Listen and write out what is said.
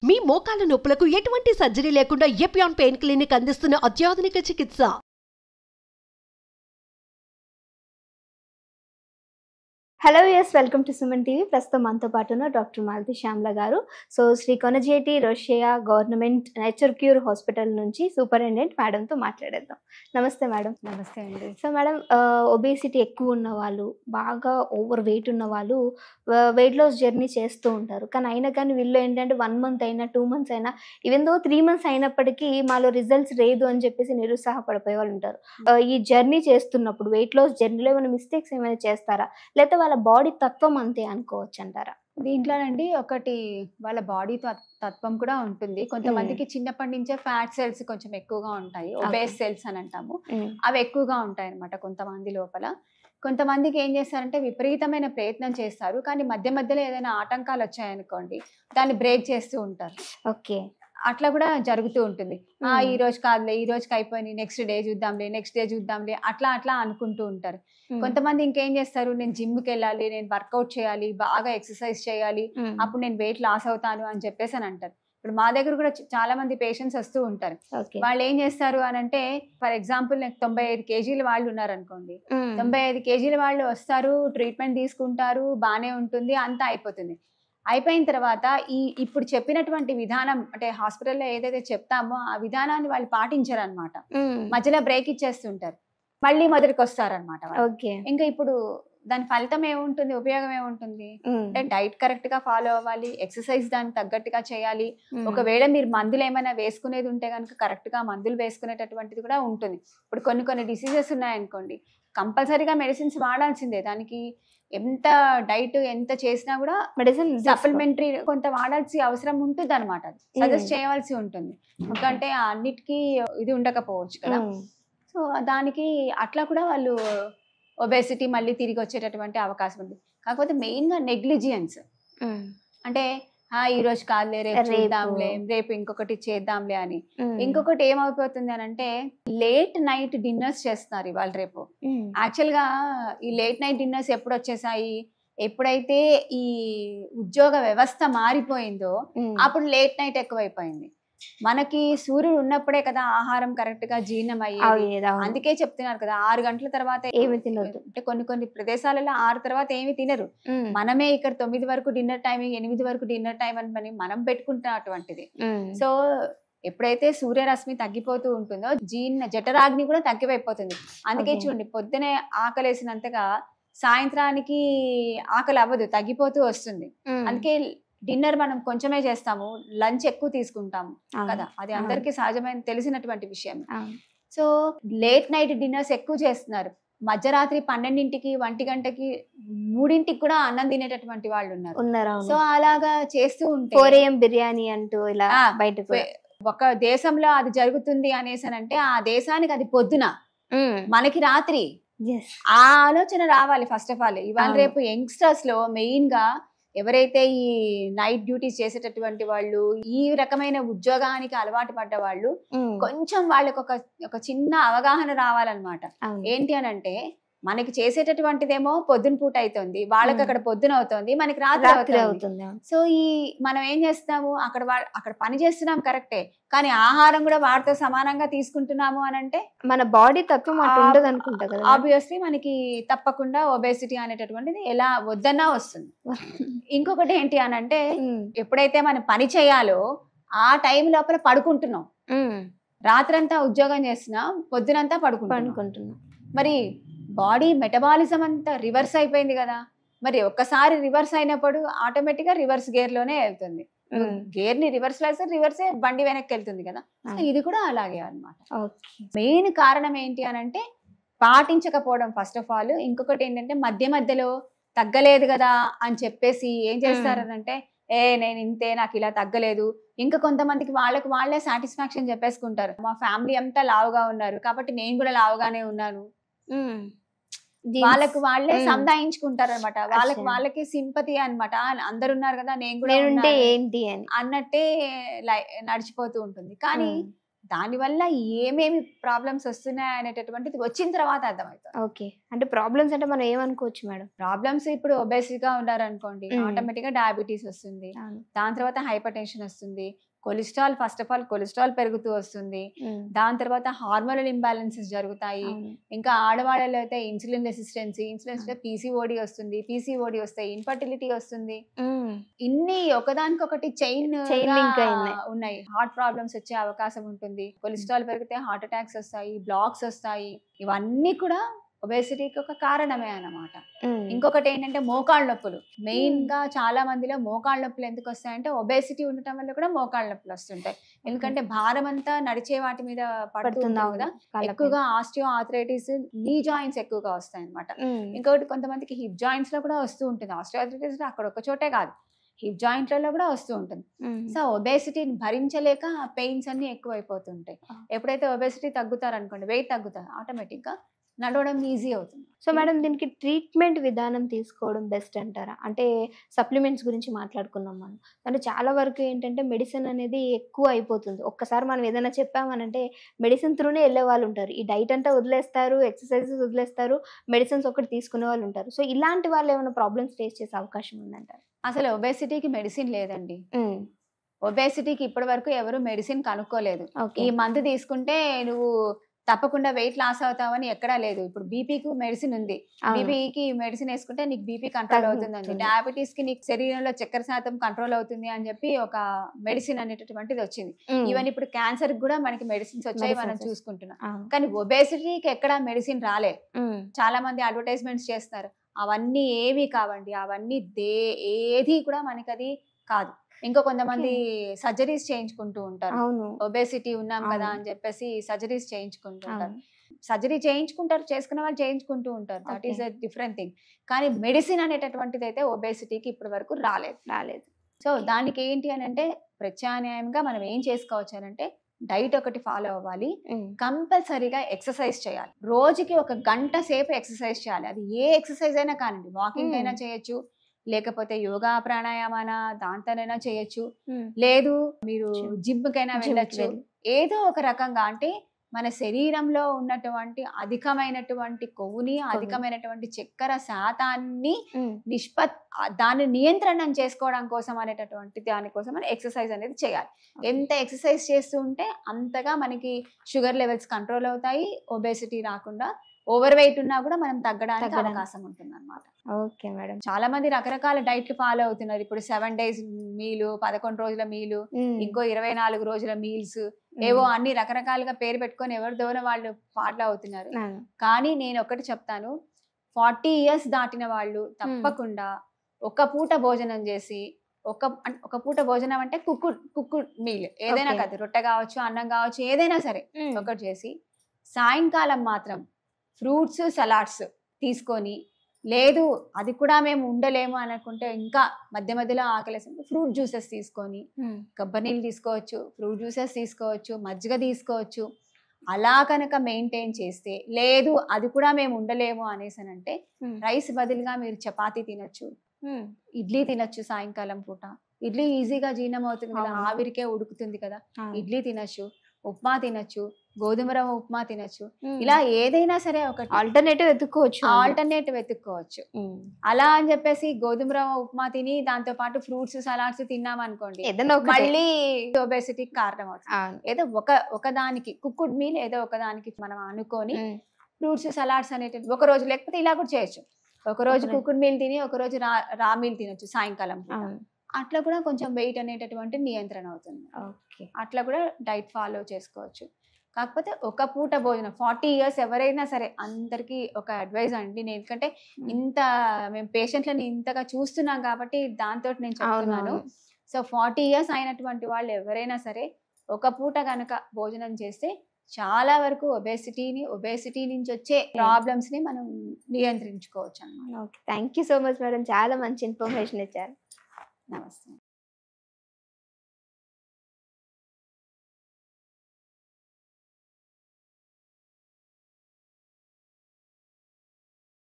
మీ మోకాల నొప్పులకు ఎటువంటి సర్జరీ లేకుండా ఎపియాన్ పెయిన్ క్లినిక్ అందిస్తున్న అత్యాధునిక చికిత్స. Hello yes, welcome to Suman TV. ప్రస్తుతం మనతో పాటు ఉన్న డాక్టర్ మాలతి శ్యామల గారు. So Sri Konijeti Rosaiah government nature cure hospital నుంచి సూపరింటెండెంట్ మేడంతో మాట్లాడేద్దాం. నమస్తే మేడం. నమస్తే అండి. సో మేడం, ఒబేసిటీ ఎక్కువ ఉన్న వాళ్ళు, బాగా ఓవర్ వెయిట్ ఉన్న వాళ్ళు వెయిట్ లాస్ జర్నీ చేస్తూ ఉంటారు. కానీ అయినా కానీ వీళ్ళు ఏంటంటే 1 month అయినా 2 months అయినా, ఈవెన్ దో 3 months అయినప్పటికీ మాలో రిజల్ట్స్ లేదు అని చెప్పేసి నిరుత్సాహపడిపోయే వాళ్ళు ఉంటారు. ఈ జర్నీ చేస్తున్నప్పుడు వెయిట్ లాస్ జర్నీలో ఏమైనా మిస్టేక్స్ ఏమైనా చేస్తారా, లేకపోతే వాళ్ళ బాడీ తత్వం అంతే అనుకోవచ్చు అంటారా? దీంట్లోనండి ఒకటి వాళ్ళ బాడీ తత్వం కూడా ఉంటుంది. కొంతమందికి చిన్నప్పటి నుంచే ఫ్యాట్ సెల్స్ కొంచెం ఎక్కువగా ఉంటాయి, ఒబేస్ సెల్స్ అని అంటాము. అవి ఎక్కువగా ఉంటాయి అన్నమాట కొంతమంది లోపల. కొంతమందికి ఏం చేస్తారంటే విపరీతమైన ప్రయత్నం చేస్తారు, కానీ మధ్య మధ్యలో ఏదైనా ఆటంకాలు వచ్చాయనుకోండి దాన్ని బ్రేక్ చేస్తూ ఉంటారు. ఓకే, అట్లా కూడా జరుగుతూ ఉంటుంది. ఈ రోజు కాదులే, ఈ రోజుకి అయిపోయి నెక్స్ట్ డే చూద్దాంలే అట్లా అట్లా అనుకుంటూ ఉంటారు. కొంతమంది ఇంకేం చేస్తారు, నేను జిమ్కి వెళ్ళాలి, నేను వర్కౌట్ చేయాలి, బాగా ఎక్సర్సైజ్ చేయాలి, అప్పుడు నేను వెయిట్ లాస్ అవుతాను అని చెప్పేసి అని అంటారు. ఇప్పుడు మా దగ్గర కూడా చాలా మంది పేషెంట్స్ వస్తూ ఉంటారు. వాళ్ళు ఏం చేస్తారు అని అంటే, ఫర్ ఎగ్జాంపుల్ నాకు 95 kg వాళ్ళు ఉన్నారనుకోండి, 95 kg వాళ్ళు వస్తారు, ట్రీట్మెంట్ తీసుకుంటారు, బానే ఉంటుంది, అంతా అయిపోతుంది. అయిపోయిన తర్వాత ఇప్పుడు చెప్పినటువంటి విధానం అంటే హాస్పిటల్లో ఏదైతే చెప్తామో ఆ విధానాన్ని వాళ్ళు పాటించరు అనమాట. మధ్యలో బ్రేక్ ఇచ్చేస్తుంటారు, మళ్ళీ మొదటికి వస్తారనమాట. ఇంకా ఇప్పుడు దాని ఫలితం ఏముంటుంది, ఉపయోగం ఏముంటుంది అంటే, డైట్ కరెక్ట్ గా ఫాలో అవ్వాలి, ఎక్సర్సైజ్ దానికి తగ్గట్టుగా చేయాలి. ఒకవేళ మీరు మందులు ఏమైనా వేసుకునేది ఉంటే కనుక కరెక్ట్ గా మందులు వేసుకునేటటువంటిది కూడా ఉంటుంది. ఇప్పుడు కొన్ని డిసీజెస్ ఉన్నాయనుకోండి, కంపల్సరీగా మెడిసిన్స్ వాడాల్సిందే. దానికి ఎంత డైట్ ఎంత చేసినా కూడా మెడిసిన్ సప్లిమెంటరీ కొంత వాడాల్సి అవసరం ఉంటుంది అనమాట. సజెస్ట్ చేయవలసి ఉంటుంది, ఎందుకంటే అన్నిటికీ ఇది ఉండకపోవచ్చు కదా. సో దానికి అట్లా కూడా వాళ్ళు ఒబేసిటీ మళ్ళీ తిరిగి వచ్చేటటువంటి అవకాశం ఉంది. కాకపోతే మెయిన్ గా నెగ్లిజియన్స్, అంటే ఈ రోజు కాదులే, రేపు చేద్దాంలే, రేపు ఇంకొకటి చేద్దాంలే అని. ఇంకొకటి ఏమైపోతుంది అని అంటే, లేట్ నైట్ డిన్నర్స్ చేస్తున్నారు ఇవాళ రేపు. యాక్చువల్ గా ఈ లేట్ నైట్ డిన్నర్స్ ఎప్పుడు వచ్చేసాయి, ఎప్పుడైతే ఈ ఉద్యోగ వ్యవస్థ మారిపోయిందో అప్పుడు లేట్ నైట్ ఎక్కువైపోయింది. మనకి సూర్యుడు ఉన్నప్పుడే కదా ఆహారం కరెక్ట్ గా జీర్ణం అయ్యేది. అందుకే చెప్తున్నారు కదా 6 గంటల తర్వాత ఏమి తినొద్దు. అంటే కొన్ని ప్రదేశాలలో 6 తర్వాత ఏమి తినరు. మనమే ఇక్కడ 9 వరకు డిన్నర్ టైం, 8 వరకు డిన్నర్ టైం అని మనం పెట్టుకుంటాం అటువంటిది. సో ఎప్పుడైతే సూర్యరశ్మి తగ్గిపోతూ ఉంటుందో జఠరాగ్ని కూడా తగ్గిపోతుంది. అందుకే చూడండి, పొద్దునే ఆకలేసినంతగా సాయంత్రానికి ఆకలి అవ్వదు, తగ్గిపోతూ వస్తుంది. అందుకే డిన్నర్ మనం కొంచెమే చేస్తాము, లంచ్ ఎక్కువ తీసుకుంటాము కదా, అది అందరికీ సహజమైన తెలిసినటువంటి విషయం. సో లేట్ నైట్ డిన్నర్స్ ఎక్కువ చేస్తున్నారు. మధ్యరాత్రి 12ంటికి 1 గంటకి 3ంటికి కూడా అన్నం తినేటటువంటి వాళ్ళు ఉన్నారు. సో అలాగా చేస్తూ ఉంటే 4 AM బిర్యానీ అంటూ ఇలా బయటకు ఒక దేశంలో అది జరుగుతుంది అనేసనంటే ఆ దేశానికి అది పొద్దున, మనకి రాత్రి. ఆ ఆలోచన రావాలి ఫస్ట్ ఆఫ్ ఆల్. ఇవాళ రేపు యంగ్స్టర్స్ లో మెయిన్ గా ఎవరైతే ఈ నైట్ డ్యూటీస్ చేసేటటువంటి వాళ్ళు, ఈ రకమైన ఉద్యోగానికి అలవాటు పడ్డ వాళ్ళు, కొంచెం వాళ్ళకి ఒక చిన్న అవగాహన రావాలన్నమాట. ఏంటి అని అంటే, మనకి చేసేటటువంటిదేమో పొద్దున పూట అవుతుంది, వాళ్ళకి అక్కడ పొద్దున అవుతుంది, మనకి రాత్రి అవుతుంది. సో మనం ఏం చేస్తున్నాము, అక్కడ పని చేస్తున్నాం కరెక్టే, కానీ ఆహారం కూడా వాటితో సమానంగా తీసుకుంటున్నాము అని అంటే మన బాడీ తత్వం ఉండదు అనుకుంటా కదా. ఆబ్వియస్లీ మనకి తప్పకుండా ఒబేసిటీ అనేటటువంటిది ఎలా వద్దన్నా వస్తుంది. ఇంకొకటి ఏంటి అని అంటే, ఎప్పుడైతే మనం పని చేయాలో ఆ టైం లోపల పడుకుంటున్నాం, రాత్రంతా ఉద్యోగం చేస్తున్నాం, పొద్దునంతా పడుకుంటున్నాం. మరి బాడీ మెటబాలిజం అంతా రివర్స్ అయిపోయింది కదా. మరి ఒక్కసారి రివర్స్ అయినప్పుడు ఆటోమేటిక్ గా రివర్స్ గేర్ లోనే వెళ్తుంది. గేర్ ని రివర్స్ వేస్తే రివర్సే బండి వెనక్కి వెళ్తుంది కదా. సో ఇది కూడా అలాగే అన్నమాట. మెయిన్ కారణం ఏంటి అని అంటే పాటించకపోవడం ఫస్ట్ ఆఫ్ ఆల్. ఇంకొకటి ఏంటంటే, మధ్యలో తగ్గలేదు కదా అని చెప్పేసి ఏం చేస్తారనంటే, నేను ఇంతే, నాకు ఇలా తగ్గలేదు. ఇంకా కొంతమందికి వాళ్ళే సాటిస్ఫాక్షన్ చెప్పేసుకుంటారు, మా ఫ్యామిలీ అంతా లావుగా ఉన్నారు కాబట్టి నేను కూడా లావుగానే ఉన్నాను. వాళ్ళే సంధాయించుకుంటారు అనమాట. వాళ్ళకి సింపతి అనమాట. అందరు ఉన్నారు కదా, నేను కూడా ఏంటి అని అన్నట్టే నడిచిపోతూ ఉంటుంది. కానీ దానివల్ల ఏమేమి ప్రాబ్లమ్స్ వస్తున్నాయి అనేటటువంటిది వచ్చిన తర్వాత అర్థమవుతుంది. ఓకే. అంటే ప్రాబ్లమ్స్ అంటే మనం ఏమనుకోవచ్చు మేడం? ప్రాబ్లమ్స్ ఇప్పుడు ఒబేసిటీగా ఉన్నారనుకోండి, మ్మ్. ఆటోమేటిక్గా డయాబెటీస్ వస్తుంది, అవును. దాని తర్వాత హైపర్ టెన్షన్ వస్తుంది, cholesterol, first of all cholesterol పెరుగుతూ వస్తుంది, దాని తర్వాత హార్మోనల్ ఇంబ్యాలెన్సెస్ జరుగుతాయి. అవును. ఇంకా ఆడవాళ్ళలో అయితే ఇన్సులిన్ రెసిస్టెన్సీ పీసీఓడి వస్తుంది, పీసీఓడి వస్తాయి, ఇన్ఫర్టిలిటీ వస్తుంది. ఇన్ని ఒకదానికొకటి చైన్ link అయి ఉన్నాయి. ఉన్నాయి. హార్ట్ ప్రాబ్లమ్స్ వచ్చే అవకాశం ఉంటుంది. కొలెస్ట్రాల్ పెరిగితే హార్ట్ అటాక్స్ వస్తాయి, బ్లాక్స్ వస్తాయి. ఇవన్నీ కూడా ఒబేసిటీకి ఒక కారణమే అన్నమాట. ఇంకొకటి ఏంటంటే మోకాళ్ళ నొప్పులు. మెయిన్ గా చాలా మందిలో మోకాళ్ళ నొప్పులు ఎందుకు వస్తాయంటే ఒబేసిటీ ఉండటం వల్ల కూడా మోకాళ్ళ నొప్పులు వస్తుంటాయి. ఎందుకంటే భారం అంతా నడిచే వాటి మీద పడుతుంది కదా, ఎక్కువగా ఆస్టియో ఆర్థరైటిస్, నీ జాయింట్స్ ఎక్కువగా వస్తాయి అనమాట. ఇంకొకటి కొంతమందికి హిప్ జాయింట్స్ లో కూడా వస్తూ ఉంటుంది. ఆస్టియో ఆర్థరైటిస్ అక్కడ ఒక చోటే కాదు, హిప్ జాయింట్లలో కూడా వస్తూ ఉంటుంది. సో ఒబేసిటీని భరించలేక పెయిన్స్ అన్ని ఎక్కువైపోతుంటాయి. ఎప్పుడైతే ఒబేసిటీ తగ్గుతారనుకోండి, వెయిట్ తగ్గుతారు, ఆటోమేటిక్ గా నడవడం ఈజీ అవుతుంది. సో మేడం, దీనికి ట్రీట్మెంట్ విధానం తీసుకోవడం బెస్ట్ అంటారా? అంటే సప్లిమెంట్స్ గురించి మాట్లాడుకున్నాం మనం, అంటే చాలా వరకు ఏంటంటే మెడిసిన్ అనేది ఎక్కువ అయిపోతుంది. ఒక్కసారి మనం ఏదైనా చెప్పామనంటే మెడిసిన్ త్రూనే వెళ్ళే వాళ్ళు ఉంటారు. ఈ డైట్ అంతా వదిలేస్తారు, ఎక్సర్సైజెస్ వదిలేస్తారు, మెడిసిన్స్ ఒకటి తీసుకునే వాళ్ళు ఉంటారు. సో ఇలాంటి వాళ్ళు ఏమైనా ప్రాబ్లమ్స్ ఫేస్ చేసే అవకాశం ఉందంటారు? అసలు ఒబేసిటీకి మెడిసిన్ లేదండి. ఒబేసిటీకి ఇప్పటి వరకు ఎవరు మెడిసిన్ కనుక్కోలేదు. ఈ మందు తీసుకుంటే నువ్వు తప్పకుండా వెయిట్ లాస్ అవుతావని ఎక్కడా లేదు. ఇప్పుడు బీపీకి మెడిసిన్ ఉంది, బీపీకి మెడిసిన్ వేసుకుంటే నీకు బీపీ కంట్రోల్ అవుతుందండి. డయాబెటీస్ కి నీకు శరీరంలో చక్కెర శాతం కంట్రోల్ అవుతుంది అని చెప్పి ఒక మెడిసిన్ అనేటటువంటిది వచ్చింది. ఈవెన్ ఇప్పుడు క్యాన్సర్ కూడా మనకి మెడిసిన్స్ వచ్చాయి, మనం చూసుకుంటున్నాం. కానీ ఒబేసిటీకి ఎక్కడా మెడిసిన్ రాలే. చాలా మంది అడ్వర్టైజ్మెంట్స్ చేస్తున్నారు, అవన్నీ ఏవి కావండి, అవన్నీ ఏది కూడా మనకి అది కాదు. ఇంకో కొంతమంది సర్జరీస్ చేయించుకుంటూ ఉంటారు, ఒబేసిటీ ఉన్నాం కదా అని చెప్పేసి సర్జరీస్ చేయించుకుంటూ ఉంటారు. సర్జరీ చేయించుకుంటారు, చేసుకునే వాళ్ళు చేయించుకుంటూ ఉంటారు, that is a different thing. కానీ మెడిసిన్ అనేటటువంటిది అయితే ఒబేసిటీకి ఇప్పటి వరకు రాలేదు. సో దానికి ఏంటి అని అంటే ప్రత్యామ్నాయంగా మనం ఏం చేసుకోవచ్చు అని అంటే డైట్ ఒకటి ఫాలో అవ్వాలి, కంపల్సరీగా ఎక్సర్సైజ్ చేయాలి. రోజుకి 1 గంట సేపు ఎక్సర్సైజ్ చేయాలి. అది ఏ ఎక్సర్సైజ్ అయినా కానివ్వండి, వాకింగ్ అయినా చేయొచ్చు, లేకపోతే యోగా ప్రాణాయామాన దాంతోనైనా చేయొచ్చు, లేదు మీరు జిమ్ కైనా వెళ్ళొచ్చు. ఏదో ఒక రకంగా అంటే మన శరీరంలో ఉన్నటువంటి అధికమైనటువంటి కొవ్వుని, అధికమైనటువంటి చక్కెర శాతాన్ని దాన్ని నియంత్రణం చేసుకోవడం కోసం అనేటటువంటి దానికోసం మనం ఎక్సర్సైజ్ అనేది చేయాలి. ఎంత ఎక్సర్సైజ్ చేస్తూ ఉంటే అంతగా మనకి షుగర్ లెవెల్స్ కంట్రోల్ అవుతాయి, ఒబేసిటీ రాకుండా, ఓవర్ వెయిట్ ఉన్నా కూడా మనం తగ్గడానికి అవకాశం ఉంటుంది అన్నమాట. Okay madam. చాలా మంది రకరకాల డైట్లు ఫాలో అవుతున్నారు. ఇప్పుడు 7 days మీలు, 11 రోజుల మీలు, ఇంకో 24 రోజుల మీల్స్, ఏవో అన్ని రకరకాలుగా పేరు పెట్టుకొని ఎవరి దూరం వాళ్ళు ఫాలో అవుతున్నారు. కానీ నేను ఒకటి చెప్తాను, 40 years దాటిన వాళ్ళు తప్పకుండా ఒక పూట భోజనం చేసి, ఒక పూట భోజనం అంటే కుక్కుడ్ మీల్ ఏదైనా కాదు, రొట్టె కావచ్చు, అన్నం కావచ్చు, ఏదైనా సరే ఒకటి చేసి సాయంకాలం మాత్రం ఫ్రూట్స్ సలాడ్స్ తీసుకొని, లేదు అది కూడా మేము ఉండలేము అనుకుంటే ఇంకా మధ్య మధ్యలో ఆకలేసి ఫ్రూట్ జ్యూసెస్ తీసుకొని, కొబ్బరి నీళ్ళు తీసుకోవచ్చు, ఫ్రూట్ జ్యూసెస్ తీసుకోవచ్చు, మజ్జిగ తీసుకోవచ్చు. అలా కనుక మెయింటైన్ చేస్తే, లేదు అది కూడా మేము ఉండలేము అనేసనంటే రైస్ బదులుగా మీరు చపాతీ తినొచ్చు, ఇడ్లీ తినొచ్చు. సాయంకాలం పూట ఇడ్లీ ఈజీగా జీర్ణం అవుతుంది కదా, ఆవిరికే ఉడుకుతుంది కదా, ఇడ్లీ తినొచ్చు, ఉప్మా తినొచ్చు, గోధుమ రవ్వ ఉప్మా తినొచ్చు. ఇలా ఏదైనా సరే ఒకటి ఆల్టర్నేటివ్ వెతుక్కోవచ్చు. అలా అని చెప్పేసి గోధుమ రవ్వ ఉప్మా తిని దాంతో పాటు ఫ్రూట్స్ సలాడ్స్ తిన్నాం అనుకోండి, మళ్ళీ ఒబేసిటీకి కారణం అవుతుంది. ఏదో ఒకదానికి కుక్కుడ్ మీల్ ఏదో ఒకదానికి మనం అనుకొని ఫ్రూట్స్ సలాడ్స్ అనేటివి ఒక రోజు, లేకపోతే ఇలా కూడా చేయొచ్చు. ఒక రోజు కుక్కుడ్ మీల్ తిని ఒక రోజు రా మీల్ తినొచ్చు సాయంకాలం. అట్లా కూడా కొంచెం వెయిట్ అనేటటువంటి నియంత్రణ అవుతుంది. అట్లా కూడా డైట్ ఫాలో చేసుకోవచ్చు. కాకపోతే ఒక పూట భోజనం 40 years ఎవరైనా సరే అందరికీ ఒక అడ్వైజ్ అండి. నేను ఎందుకంటే మేము పేషెంట్లను ఇంతగా చూస్తున్నాం కాబట్టి దాంతో నేను చెప్తున్నాను. సో 40 years అయినటువంటి వాళ్ళు ఎవరైనా సరే ఒక పూట కనుక భోజనం చేస్తే చాలా వరకు ఒబేసిటీ నుంచి వచ్చే ప్రాబ్లమ్స్ ని మనం నియంత్రించుకోవచ్చు అన్నమాట. Thank you so much madam, చాలా మంచి ఇన్ఫర్మేషన్ ఇచ్చారు. నమస్తే.